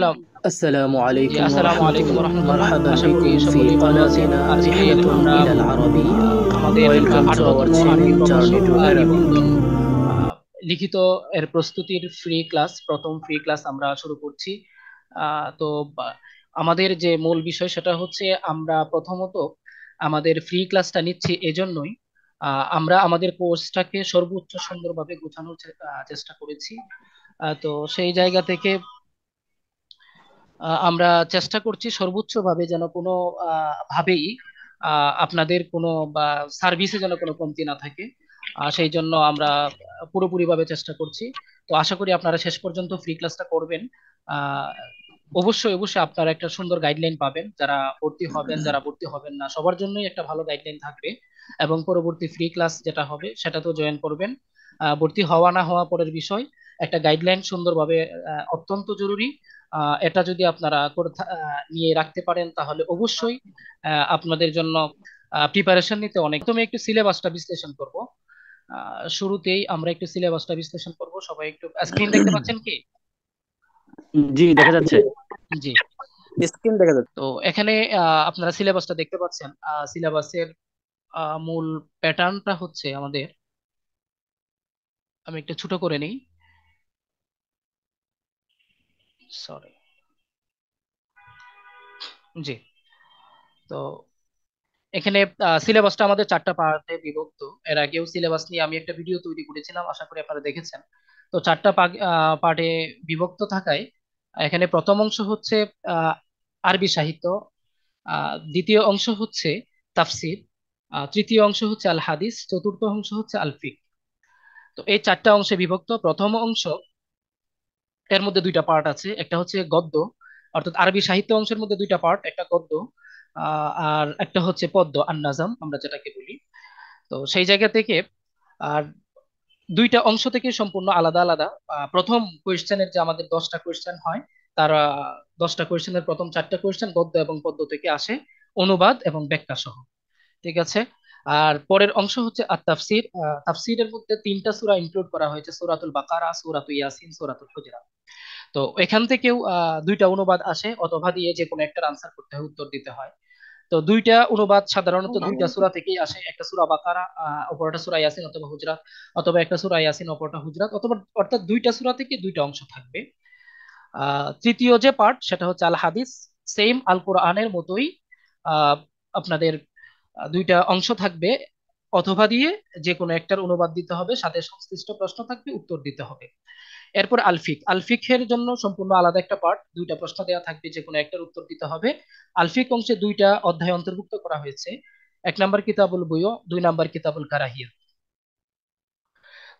সালাম। السلام জি, عليكم আসসালামু ورحمة আলাইকুম الله. রহমতুল্লাহ। مرحبا আশা করি بكم في সকলেই ভালো আছেন। قناتنا আজকে رحلة আমরা إلى العربية. আমাদের Welcome to our 18তম আরবি channel Journey প্রভাষক to Arabic. নিবন্ধন লিখিত এর প্রস্তুতির ফ্রি ক্লাস, প্রথম ফ্রি ক্লাস আমরা শুরু করছি। তো আমাদের যে মূল বিষয় সেটা হচ্ছে আমরা প্রথমত আমাদের ফ্রি ক্লাসটা নিচ্ছি এজন্যই আমরা আমাদের কোর্সটাকে সর্বোচ্চ সুন্দরভাবে গোছানোর চেষ্টা করেছি। তো সেই জায়গা থেকে আমরা চেষ্টা করছি সর্বোচ্চভাবে যেন কোনো ভাবেই আপনাদের কোনো বা সার্ভিসে যেন কোনো কমতি না থাকে। সেই জন্য আমরা পুরোপুরিভাবে চেষ্টা করছি। তো আশা করি আপনারা শেষ পর্যন্ত ফ্রি ক্লাসটা করবেন। আহ, অবশ্যই অবশ্যই আপনারা একটা সুন্দর গাইডলাইন পাবেন, যারা ভর্তি হবেন যারা ভর্তি হবেন না সবার জন্যই একটা ভালো গাইডলাইন থাকবে। এবং পরবর্তী ফ্রি ক্লাস যেটা হবে সেটা তো জয়েন করবেন। ভর্তি হওয়া না হওয়া পরের বিষয়, একটা গাইডলাইন সুন্দরভাবে অত্যন্ত জরুরি। এটা যদি আপনারা নিয়ে রাখতে পারেন তাহলে অবশ্যই আপনাদের জন্য প্রিপারেশন নিতে অনেক। প্রথমে একটু সিলেবাসটা বিশ্লেষণ করব। শুরুতেই আমরা একটু সিলেবাসটা বিশ্লেষণ করব। সবাই একটু স্ক্রিন দেখতে পাচ্ছেন কি? জি, দেখা যাচ্ছে। জি। স্ক্রিন দেখা যাচ্ছে। তো এখানে আপনারা সিলেবাসটা দেখতে পাচ্ছেন। সিলেবাসের মূল প্যাটার্নটা হচ্ছে আমাদের, আমি একটু ছোট করে নিই, সরি। জি। তো এখানে সিলেবাসটা আমাদের চারটা পার্টে বিভক্ত। এর আগেও সিলেবাস নিয়ে আমি একটা ভিডিও তৈরি করেছিলাম, আশা করি আপনারা দেখেছেন। তো চারটা পার্টে বিভক্ত থাকায় এখানে প্রথম অংশ হচ্ছে আহ, আরবি সাহিত্য, দ্বিতীয় অংশ হচ্ছে তাফসির, তৃতীয় অংশ হচ্ছে আল হাদিস, চতুর্থ অংশ হচ্ছে আল ফিক। তো এই চারটা অংশে বিভক্ত। প্রথম অংশ, এর মধ্যে দুইটা পার্ট আছে, একটা হচ্ছে গদ্য, অর্থাৎ আরবি সাহিত্য অংশের মধ্যে দুইটা পার্ট, একটা গদ্য আর একটা হচ্ছে পদ্য আর নাজাম আমরা যেটাকে বলি। তো সেই জায়গা থেকে আর দুইটা অংশ থেকে সম্পূর্ণ আলাদা আলাদা। প্রথম কোয়েশ্চেনের যে আমাদের 10টা কোয়েশ্চেন হয়, তার 10টা কোয়েশ্চেনের প্রথম 4টা কোয়েশ্চেন গদ্য এবং পদ্য থেকে আসে, অনুবাদ এবং ব্যাখ্যা সহ। ঠিক আছে। আর পরের অংশ হচ্ছে আর তাফসির। তাফসিরের মধ্যে তিনটা সূরা ইনক্লুড করা হয়েছে: সূরাতুল বাকারা, সূরাতুল ইয়াসিন, সূরাতুল হুজুরাত। তো এখান থেকেও দুইটা অনুবাদ আসে, অথবা দিয়ে যে কোনো একটার আনসার করতে হয়, উত্তর দিতে হয়। তো দুইটা অনুবাদ সাধারণত দুইটা সূরা থেকেই আসে, একটা সূরা বাকারা, অপরটা সূরা ইয়াসিন অথবা হুজরাত, অথবা একটা সূরা ইয়াসিন অপরটা হুজরাত, অথবা অর্থাৎ দুইটা সূরা থেকে দুইটা অংশ থাকবে। তৃতীয় যে পার্ট সেটা হচ্ছে আল হাদিস, সেম আল কোরআনের মতোই আহ, আপনাদের দুইটা অংশ থাকবে, অথবা দিয়ে যে কোনো একটার অনুবাদ দিতে হবে, সাথে সংশ্লিষ্ট প্রশ্ন থাকবে, উত্তর দিতে হবে। এরপর আলফিক, আলফিকের জন্য সম্পূর্ণ আলাদা একটা পার্ট, দুইটা প্রশ্ন দেওয়া থাকবে, যে কোনো একটার উত্তর দিতে হবে। আলফিক অংশে দুইটা অধ্যায় অন্তর্ভুক্ত করা হয়েছে: 1 নম্বর কিতাবুল বুয়ু, 2 নম্বর কিতাবুল কারাহিয়া।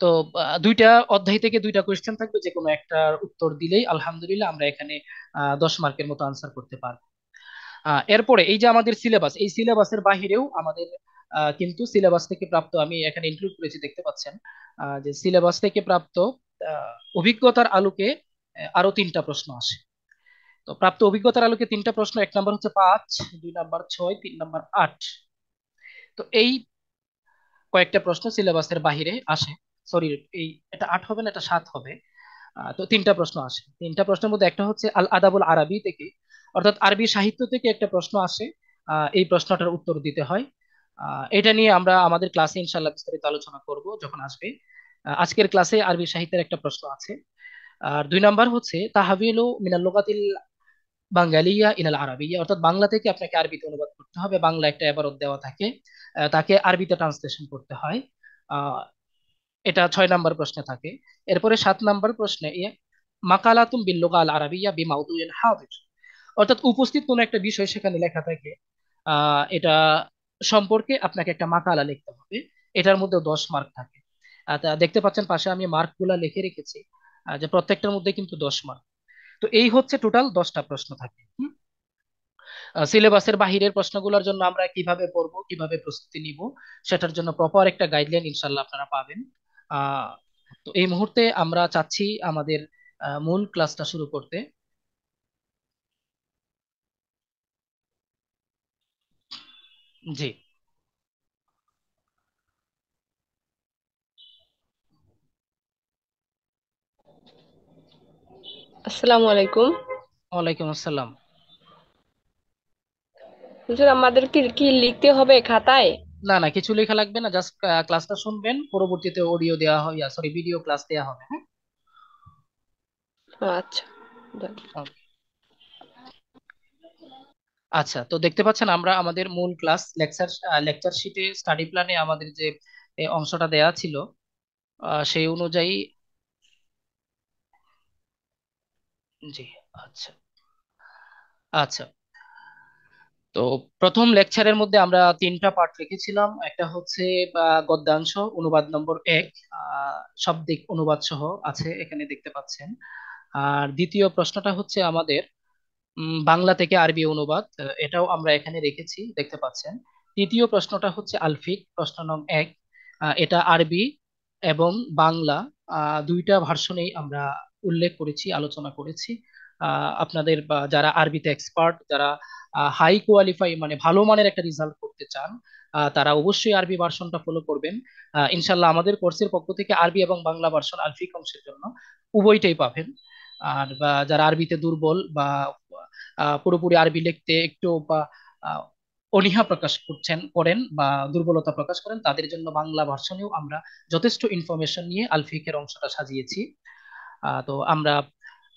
তো দুইটা অধ্যায় থেকে দুইটা কোয়েশ্চেন থাকবে, যে কোনো একটার উত্তর দিলেই আলহামদুলিল্লাহ আমরা এখানে 10 মার্কের মতো আনসার করতে পারবো। এরপরে এই যে আমাদের সিলেবাস, এই সিলেবাসের বাহিরেও আমাদের কিন্তু সিলেবাস থেকে প্রাপ্ত, আমি এখানে ইনক্লুড করেছি দেখতে পাচ্ছেন, যে সিলেবাস থেকে প্রাপ্ত অভিজ্ঞতার আলোকে আরো তিনটা প্রশ্ন আসে। তো প্রাপ্ত অভিজ্ঞতার আলোকে তিনটা প্রশ্ন: 1 নম্বর হচ্ছে 5, 2 নম্বর 6, 3 নম্বর 8। তো এই কয়েকটা প্রশ্ন সিলেবাসের বাহিরে আসে। সরি, এই এটা 8 হবে না, এটা 7 হবে। তো তিনটা প্রশ্ন আসে। তিনটা প্রশ্নের মধ্যে একটা হচ্ছে আল আদাবুল আরবি থেকে, অর্থাৎ আরবি সাহিত্য থেকে একটা প্রশ্ন আসে। এই প্রশ্নটার উত্তর দিতে হয়। এটা নিয়ে আমরা আমাদের ক্লাসে ইনশাল্লাহ বিস্তারিত আলোচনা করব যখন আসবে। আজকের ক্লাসে আরবি সাহিত্যের একটা প্রশ্ন আছে। আর 2 নম্বর হচ্ছে তাহবিলু মিনাল লুগাতিল বাঙ্গালিয়া ইলাল আরাবিয়া, অর্থাৎ বাংলা থেকে আপনাকে আরবিতে অনুবাদ করতে হবে। বাংলা একটা এবারত দেওয়া থাকে, তাকে আরবিতে ট্রান্সলেশন করতে হয়। আহ, এটা 6 নম্বর প্রশ্নে থাকে। এরপরে 7 নম্বর প্রশ্নে মাকালাতুম বিল লুগা আল আরাবিয়া বিমাউদুইন হাদির, অর্থাৎ উপস্থিত কোন একটা বিষয় সেখানে লেখা থাকে, এটা সম্পর্কে আপনাকে একটা মাকালা লিখতে হবে। এটার মধ্যে 10 মার্ক থাকে। তা দেখতে পাচ্ছেন পাশে আমি মার্ক গুলা লিখে রেখেছি, যে প্রত্যেকটার মধ্যে কিন্তু 10 মার্ক। তো এই হচ্ছে টোটাল 10টা প্রশ্ন থাকে। সিলেবাসের বাহিরের প্রশ্নগুলোর জন্য আমরা কিভাবে পড়বো, কিভাবে প্রস্তুতি নিব, সেটার জন্য প্রপার একটা গাইডলাইন ইনশাল্লাহ আপনারা পাবেন। আহ তো এই মুহূর্তে আমরা চাচ্ছি আমাদের মূল ক্লাসটা শুরু করতে। জি। আসসালামু আলাইকুম। ওয়ালাইকুম আসসালাম। হুজুর আমাদের কি কি লিখতে হবে খাতায়? না না, কিছু লেখা লাগবে না, জাস্ট ক্লাসটা শুনবেন, পরবর্তীতে অডিও দেওয়া হবে, সরি ভিডিও ক্লাস দেওয়া হবে, হ্যাঁ। আচ্ছা, যাক। Okay. আচ্ছা, তো দেখতে পাচ্ছেন আমরা আমাদের মূল ক্লাস লেকচার লেকচার শিটে স্টাডি প্ল্যানে আমাদের যে অংশটা দেয়া ছিল, সেই অনুযায়ী। জি। আচ্ছা। আচ্ছা, তো প্রথম লেকচারের মধ্যে আমরা তিনটা পার্ট রেখেছিলাম। একটা হচ্ছে গদ্যাংশ, অনুবাদ নম্বর 1, শাব্দিক অনুবাদ সহ আছে এখানে দেখতে পাচ্ছেন। আর দ্বিতীয় প্রশ্নটা হচ্ছে আমাদের বাংলা থেকে আরবি অনুবাদ, এটাও আমরা এখানে রেখেছি দেখতে পাচ্ছেন। তৃতীয় প্রশ্নটা হচ্ছে আলফিক, প্রশ্ন নং 1, এটা আরবি এবং বাংলা দুইটা ভার্সনেই আমরা উল্লেখ করেছি, আলোচনা করেছি। আপনাদের যারা আরবিতে এক্সপার্ট, যারা হাই কোয়ালিফাই মানে ভালো মানের একটা রেজাল্ট করতে চান, তারা অবশ্যই আরবি ভার্সনটা ফলো করবেন। ইনশাল্লাহ আমাদের কোর্সের পক্ষ থেকে আরবি এবং বাংলা ভার্সন আলফিক অংশের জন্য উভয়টাই পাবেন। আর যারা আরবিতে দুর্বল বা পুরোপুরি আরবি লিখতে একটু বা আহ, অনীহা প্রকাশ করেন বা দুর্বলতা প্রকাশ করেন, তাদের জন্য বাংলা ভার্সনেও আমরা যথেষ্ট ইনফরমেশন নিয়ে আলফিকের অংশটা সাজিয়েছি। তো আমরা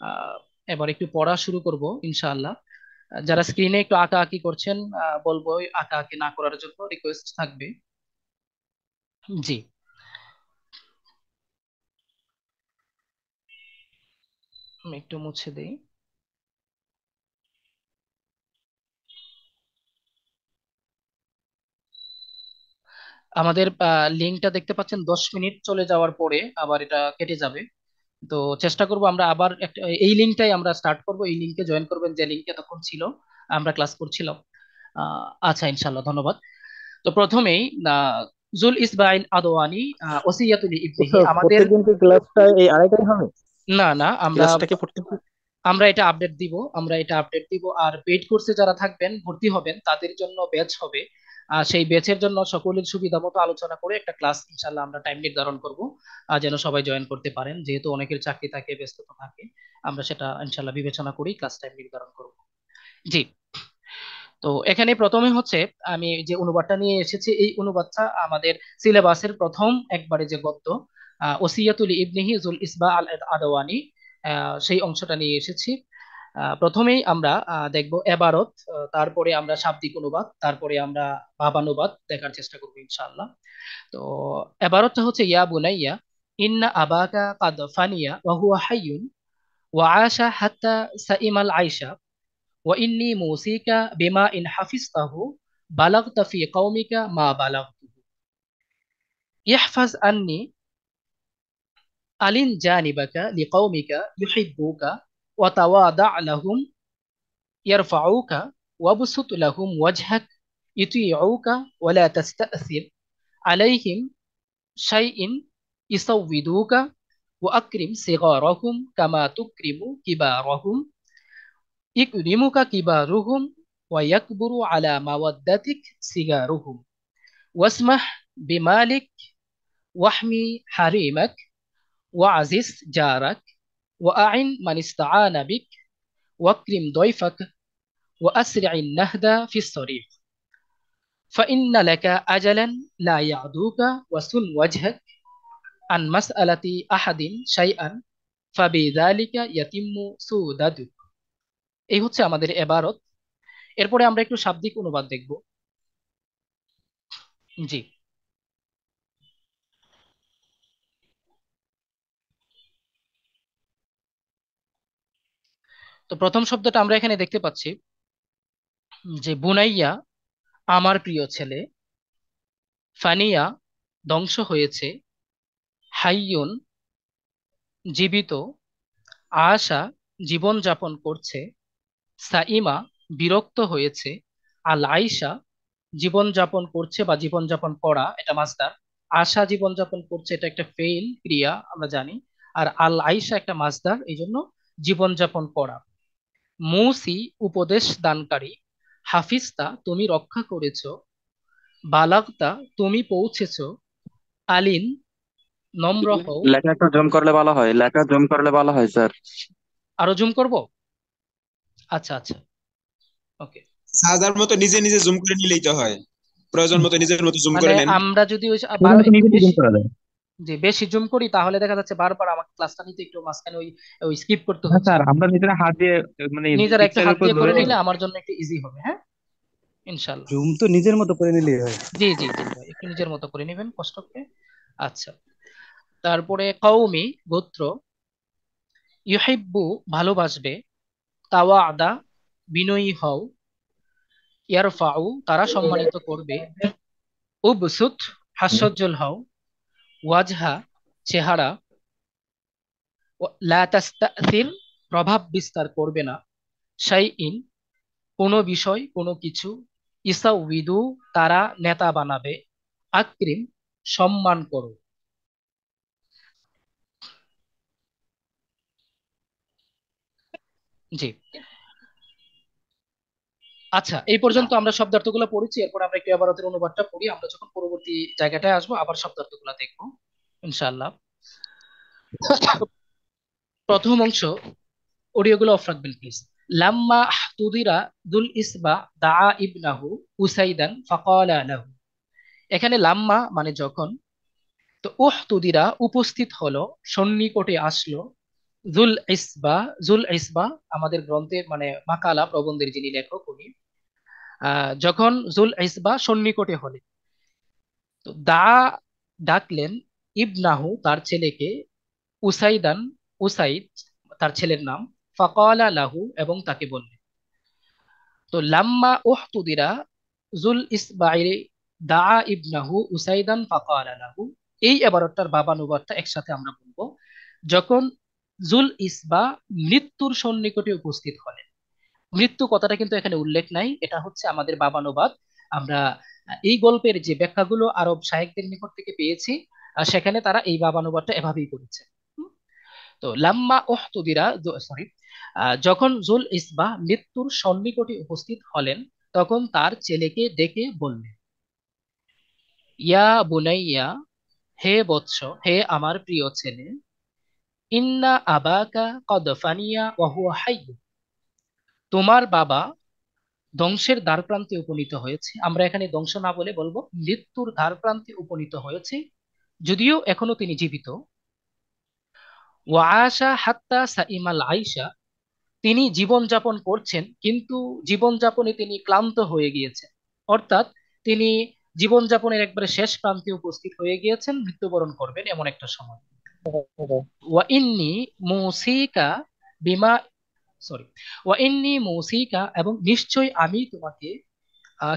আহ, এবার একটু পড়া শুরু করব ইনশাআল্লাহ। যারা স্ক্রিনে একটু আঁকা আঁকি করছেন, বলবো আঁকা আঁকি না করার জন্য রিকোয়েস্ট থাকবে। জি। আমি একটু মুছে দেই। আমাদের লিঙ্কটা দেখতে পাচ্ছেন 10 মিনিট চলে যাওয়ার পরে আবার এটা কেটে যাবে। তো চেষ্টা করব আমরা আবার একটা, এই লিঙ্কটাই আমরা স্টার্ট করব, এই লিঙ্কে জয়েন করবেন যে লিঙ্কে তখন ছিল আমরা ক্লাস করছিলাম। আচ্ছা, ইনশাল্লাহ, ধন্যবাদ। তো প্রথমেই আহ, জুল ইসবাইল আদওয়ানি ওসিয়াতুল ইবনিহি আচ্ছা, আমাদের। প্রত্যেকদিন কি ক্লাসটা এই আড়াইটাই হবে? না না, আমরা ক্লাসটা কি প্রত্যেক আমরা এটা আপডেট দিব, আর পেইড কোর্সে যারা থাকবেন ভর্তি হবেন তাদের জন্য ব্যাচ হবে। সেই ব্যাচের জন্য সকলের সুবিধা মতো আলোচনা করে একটা ক্লাস ইনশাল্লাহ আমরা টাইম নির্ধারণ করব, যেন সবাই জয়েন করতে পারেন, যেহেতু অনেকের চাকরি থাকে, ব্যস্ততা থাকে। আমরা সেটা ইনশাল্লাহ বিবেচনা করি ক্লাস টাইম নির্ধারণ করব। জি। তো এখানে প্রথমে হচ্ছে আমি যে অনুবাদটা নিয়ে এসেছি, এই অনুবাদটা আমাদের সিলেবাসের প্রথম একবারে যে গদ্য, ওসিয়াতুল ইবনিহি জুল ইসবা আল আদওয়ানি, সেই অংশটা নিয়ে এসেছি। প্রথমেই আমরা দেখব এবারত, তারপরে আমরা শাব্দিক অনুবাদ, তারপরে আমরা ভাবানুবাদ দেখার চেষ্টা করবো ইনশাআল্লাহ। তো এবারতটা হচ্ছে ইয়া বুনাইয়া ইন্না আবাকা কাদ ফানিয়া ওয়া হুয়া হাইয়ুন ওয়া আশা হাত্তা সাইমাল আইশা ওয়া ইন্নী মুসিকা বিমা ইন হাফিজতাহু বালাগতা ফি কওমিকা মা বালাগতুহু ইহফাজ আন্নি আলিন জানিবাকা লিকওমিকা ইউহিব্বুকা ওয়া তাওয়াদা লাহুম ইয়ারফাউকা ওয়াবসুত লাহুম ওয়াজহাক ইউতিউকা ওয়ালা তাস্তাসির আলাইহিম শাইইন ইসাউবিদুকা ওয়াকরিম সিগারাহুম কামা তুকরিমু কিবারাহুম ইকরিমুকা কিবারুহুম ওয়ায়াকবুরু আলা মাওয়াদ্দাতিক সিগারুহুম ওয়াসমাহ বিমালিক ওয়াহমি হারিমাক ওয়াজিজ জারাক ওয়াআইন মান ইস্তাআনা বিক ওয়াকরিম দয়ফাক وأسرع النهد في الصريخ فإن لك أجلا لا يعدوك وسن وجهك عن مسألة أحد شيئا فبذلك يتم سودادك। এই হচ্ছে আমাদের এবারত। এরপরে আমরা একটু শাব্দিক অনুবাদ দেখব। জি। তো প্রথম শব্দটা আমরা এখানে দেখতে পাচ্ছি যে বুনাইয়া, আমার প্রিয় ছেলে, ফানিয়া, ধ্বংস হয়েছে, হাইয়ুন, জীবিত, আশা, জীবন যাপন করছে, সাইমা, বিরক্ত হয়েছে, আল আইসা, জীবনযাপন করছে বা জীবনযাপন করা, এটা মাসদার। আশা জীবনযাপন করছে, এটা একটা ফেইল ক্রিয়া আমরা জানি। আর আল আইসা একটা মাসদার, এই জন্য জীবনযাপন করা। মৌসি, উপদেশ দানকারী। হাফিজতা, তুমি রক্ষা করেছো। বালাগতা, তুমি পৌঁছেছো। আলিন, নম্র হও। লেখা একটু জুম করলে ভালো হয়, লেখা জুম করলে ভালো হয় স্যার। আরো জুম করব? আচ্ছা আচ্ছা, ওকে। সাজার মতো নিজে নিজে জুম করে নিলেই তো হয়, প্রয়োজন মতো নিজের মতো জুম মানে করে নেন। আমরা যদি ওই নিজের মতো একটু নিজে ডিজাইন বেশি, করা যায়। যে বেশি জুম করি তাহলে দেখা যাচ্ছে বারবার আমাকে ক্লাসটা নিতে একটু মাঝখানে ওই ওই স্কিপ করতে না হচ্ছে। স্যার, আমরা নিজেরা হাত দিয়ে মানে নিজের একটা পিকচারের হাত উপর দিয়ে করে ধরে। নিলে আমার জন্য একটু ইজি হবে, হ্যাঁ, ইনশাল্লাহ। জুম তো নিজের মতো করে নিলেই হয়। জি জি জি ভাই, একটু নিজের মতো করে নেবেন কষ্ট করে। আচ্ছা, তারপরে কওমি গোত্র, ইউহিব্বু ভালোবাসবে, তাওয়াদা বিনয়ী হও, ইয়ারফাউ তারা সম্মানিত করবে, উবসুত হাস্যোজ্জ্বল হও, ওয়াজহা চেহারা, লা তাস্তাথির প্রভাব বিস্তার করবে না, শাইইন কোনো বিষয় কোনো কিছু, ইসাউবিদু তারা নেতা বানাবে, আকরিম সম্মান করো। জি, আচ্ছা, এই পর্যন্ত আমরা শব্দার্থগুলো পড়েছি, এরপর আমরা একটু এবারতের অনুবাদটা পড়ি, আমরা যখন পরবর্তী জায়গাটায় আসবো আবার শব্দার্থগুলো দেখবো ইনশাআল্লাহ। প্রথম অংশ, অডিওগুলো অফ রাখবেন প্লিজ। লাম্মা তুদিরা দুল ইসবা দা ইবনাহু উসাইদান ফাকালা লাহু। এখানে লাম্মা মানে যখন, তো তুদিরা উপস্থিত হলো, সন্নিকটে আসলো, জুল ইসবা, জুল ইসবা আমাদের গ্রন্থের মানে মাকালা প্রবন্ধের যিনি লেখক উনি, যখন জুল ইসবা সন্নিকটে হলে, তো ডাকলেন ইবনাহু তার ছেলেকে, উসাইদান উসাইদ তার ছেলের নাম, ফাকালা লাহু এবং তাকে বললেন। তো লাম্মা উহতুদিরা জুল ইসবাইরে দা ইবনাহু উসাইদান ফাকালা লাহু, এই এবারটার বাবানুবাদটা একসাথে আমরা বলবো। যখন জুল ইসবা মৃত্যুর সন্নিকটে উপস্থিত হলেন, মৃত্যু কথাটা কিন্তু এখানে উল্লেখ নাই, এটা হচ্ছে আমাদের বাবানুবাদ। আমরা এই গল্পের যে ব্যাখ্যাগুলো আরব শায়েখদের নিকট থেকে পেয়েছি, সেখানে তারা এই বাবানুবাদটা এভাবেই করেছে। হুম? তো লাম্মা উহতুদিরা, সরি, যখন জুল ইসবাহ মৃত্যুর সন্নিকটে উপস্থিত হলেন, তখন তার ছেলেকে ডেকে বললেন, ইয়া বুনাইয়া, হে বৎস, হে আমার প্রিয় ছেলে, ইন্না আবাকা কদ ফানিয়া ওয়া হুয়া হাইয়্যুন, তোমার বাবা ধ্বংসের দ্বারপ্রান্তে উপনীত হয়েছে। আমরা এখানে ধ্বংস না বলে বলবো মৃত্যুর দ্বারপ্রান্তে উপনীত হয়েছে, যদিও এখনো তিনি জীবিত। ওয়া আশা হাত্তা সাইমাল আইসা, তিনি জীবন যাপন করছেন কিন্তু জীবন যাপনে তিনি ক্লান্ত হয়ে গিয়েছেন, অর্থাৎ তিনি জীবন যাপনের একবারে শেষ প্রান্তে উপস্থিত হয়ে গিয়েছেন, মৃত্যুবরণ করবেন এমন একটা সময়। ওয়া ইন্নি মুসিকা বিমা, সরি, ওয়া ইন্নি মুসিকা এবং নিশ্চয় আমি তোমাকে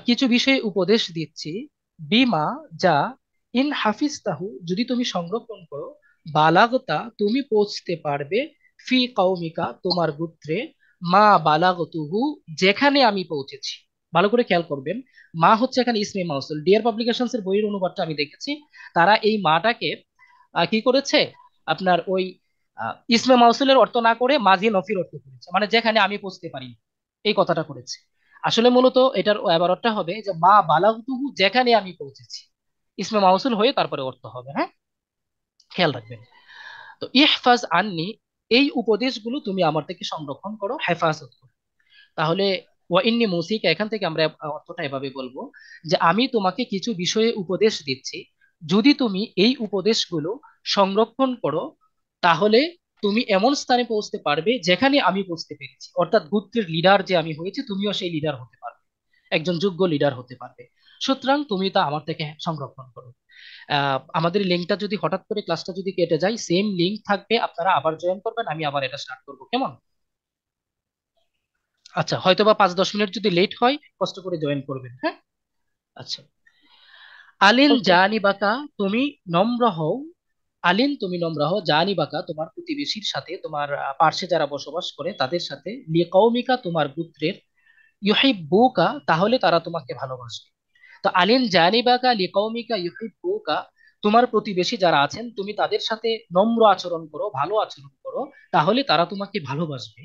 কিছু বিষয়ে উপদেশ দিচ্ছি, বিমা যা, ইন হাফিজতাহু যদি তুমি সংরক্ষণ করো, বালাগতা তুমি পৌঁছতে পারবে, ফি কওমিকা তোমার গোত্রে, মা বালাগতুহু যেখানে আমি পৌঁছেছি। ভালো করে খেয়াল করবেন, মা হচ্ছে এখানে ইসমে মাউসুল। ডিয়ার পাবলিকেশনস এর বইয়ের অনুবাদটা আমি দেখেছি, তারা এই মাটাকে কি করেছে, আপনার ওই ইসমে মাউসুলের অর্থ না করে মাজি নফির অর্থ করেছে, মানে যেখানে আমি পৌঁছতে পারি, এই কথাটা করেছে। আসলে মূলত এটার এবারটা হবে যে মা বালাগতুহু যেখানে আমি পৌঁছেছি, ইসমে মাউসুল হয়ে তারপরে অর্থ হবে, হ্যাঁ, খেয়াল রাখবেন। তো ইহফাজ আননি, এই উপদেশগুলো তুমি আমার থেকে সংরক্ষণ করো, হেফাজত করো। তাহলে ওয়া ইন্নি মুসিকা, এখান থেকে আমরা অর্থটা এভাবে বলবো যে আমি তোমাকে কিছু বিষয়ে উপদেশ দিচ্ছি, যদি তুমি এই উপদেশগুলো সংরক্ষণ করো, তাহলে তুমি এমন স্থানে পৌঁছতে পারবে যেখানে আমি পৌঁছতে পেরেছি, অর্থাৎ গোত্রের লিডার যে আমি হয়েছি তুমিও সেই লিডার হতে পারবে, একজন যোগ্য লিডার হতে পারবে। সুতরাং তুমি তা আমার থেকে সংরক্ষণ করো। আমাদের লিঙ্কটা যদি হঠাৎ করে ক্লাসটা যদি কেটে যায়, সেম লিঙ্ক থাকবে, আপনারা আবার জয়েন করবেন, আমি আবার এটা স্টার্ট করবো, কেমন? আচ্ছা, হয়তো বা 5-10 মিনিট যদি লেট হয় কষ্ট করে জয়েন করবেন, হ্যাঁ। আচ্ছা, আলিন ওকে। জানি বাকা, তুমি নম্র হও, আলিন তুমি নম্র হও, জানি বাকা তোমার প্রতিবেশীর সাথে, তোমার পার্শ্বে যারা বসবাস করে তাদের সাথে, লিকৌমিকা তোমার পুত্রের, ইউহিব্বুকা তাহলে তারা তোমাকে ভালোবাসবে। তো আলিন জানিবাকা লিকৌমিকা ইউহিব্বুকা, তোমার প্রতিবেশী যারা আছেন তুমি তাদের সাথে নম্র আচরণ করো, ভালো আচরণ করো, তাহলে তারা তোমাকে ভালোবাসবে।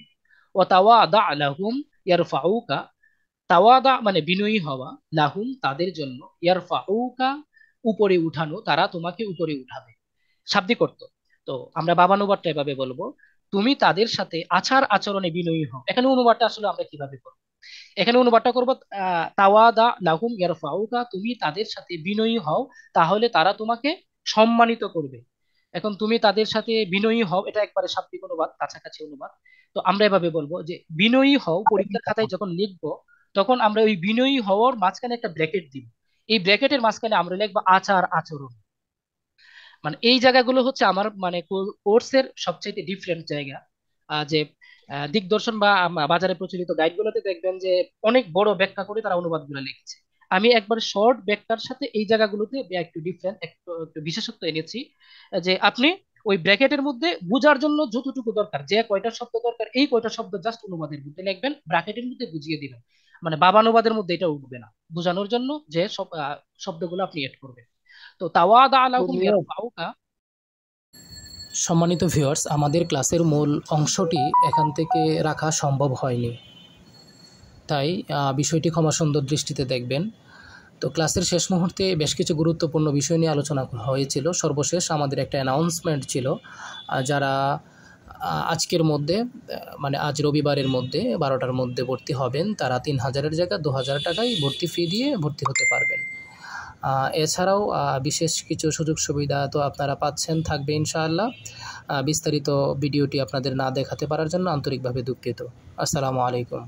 ও তাওয়াদা লাহুম ইয়ারফাউকা, তাওয়াদা মানে বিনয়ী হওয়া, লাহুম তাদের জন্য, ইয়ারফাউকা উপরে উঠানো, তারা তোমাকে উপরে উঠাবে, শাব্দিক অর্থ। তো আমরা বাবানুবাদটা এভাবে বলবো, তুমি তাদের সাথে আচার আচরণে বিনয়ী হও। এখানে অনুবাদটা আসলে আমরা কিভাবে করব? এখানে অনুবাদটা করব তাওয়াদা লাহুম ইয়ারফাউকা, তুমি তাদের সাথে বিনয়ী হও, তাহলে তারা তোমাকে সম্মানিত করবে। এখন তুমি তাদের সাথে বিনয়ী হও, এটা একবারে শাব্দিক অনুবাদ, কাছাকাছি অনুবাদ। তো আমরা এভাবে বলবো যে বিনয়ী হও, পরীক্ষার খাতায় যখন লিখবো তখন আমরা ওই বিনয়ী হওয়ার মাঝখানে একটা ব্র্যাকেট দিব। এই ব্র্যাকেটের মাঝখানে আমরা লিখবো আচার আচরণ। মানে এই জায়গাগুলো হচ্ছে আমার মানে কোর্সের সবচেয়ে ডিফারেন্ট জায়গা। যে দিগদর্শন বা বাজারে প্রচলিত গাইডগুলোতে দেখবেন যে অনেক বড় ব্যাখ্যা করে তারা অনুবাদগুলো লিখছে। আমি একবার শর্ট ব্যাখ্যার সাথে এই জায়গাগুলোতে একটু ডিফারেন্ট, একটু বিশেষত্ব এনেছি। যে আপনি ওই ব্র্যাকেটের মধ্যে বোঝার জন্য যতটুকু দরকার, যে কয়টা শব্দ দরকার এই কয়টা শব্দ জাস্ট অনুবাদের মধ্যে লিখবেন, ব্র্যাকেটের মধ্যে বুঝিয়ে দিবেন। মানে বাবানুবাদের মধ্যে এটা উঠবে না, বোঝানোর জন্য যে সব শব্দগুলো আপনি এড করবেন। তো তাওয়াদা লাহুম ইয়ারফাউকা। সম্মানিত ভিউয়ার্স, আমাদের ক্লাসের মূল অংশটি এখান থেকে রাখা সম্ভব হয়নি, তাই বিষয়টি ক্ষমা সুন্দর দৃষ্টিতে দেখবেন। তো ক্লাসের শেষ মুহূর্তে বেশ কিছু গুরুত্বপূর্ণ বিষয় নিয়ে আলোচনা হয়েছিল। সর্বশেষ আমাদের একটা অ্যানাউন্সমেন্ট ছিল, যারা আজকের মধ্যে মানে আজ রবিবারের মধ্যে 12টার মধ্যে ভর্তি হবেন তারা 3000-এর জায়গায় 2000 টাকায় ভর্তি ফি দিয়ে ভর্তি হতে পারবেন। এছাড়াও বিশেষ কিছু সুযোগ সুবিধা তো আপনারা পাচ্ছেন, থাকবে ইনশাআল্লাহ। বিস্তারিত ভিডিওটি আপনাদের না দেখাতে পারার জন্য আন্তরিকভাবে দুঃখিত। আসসালামু আলাইকুম।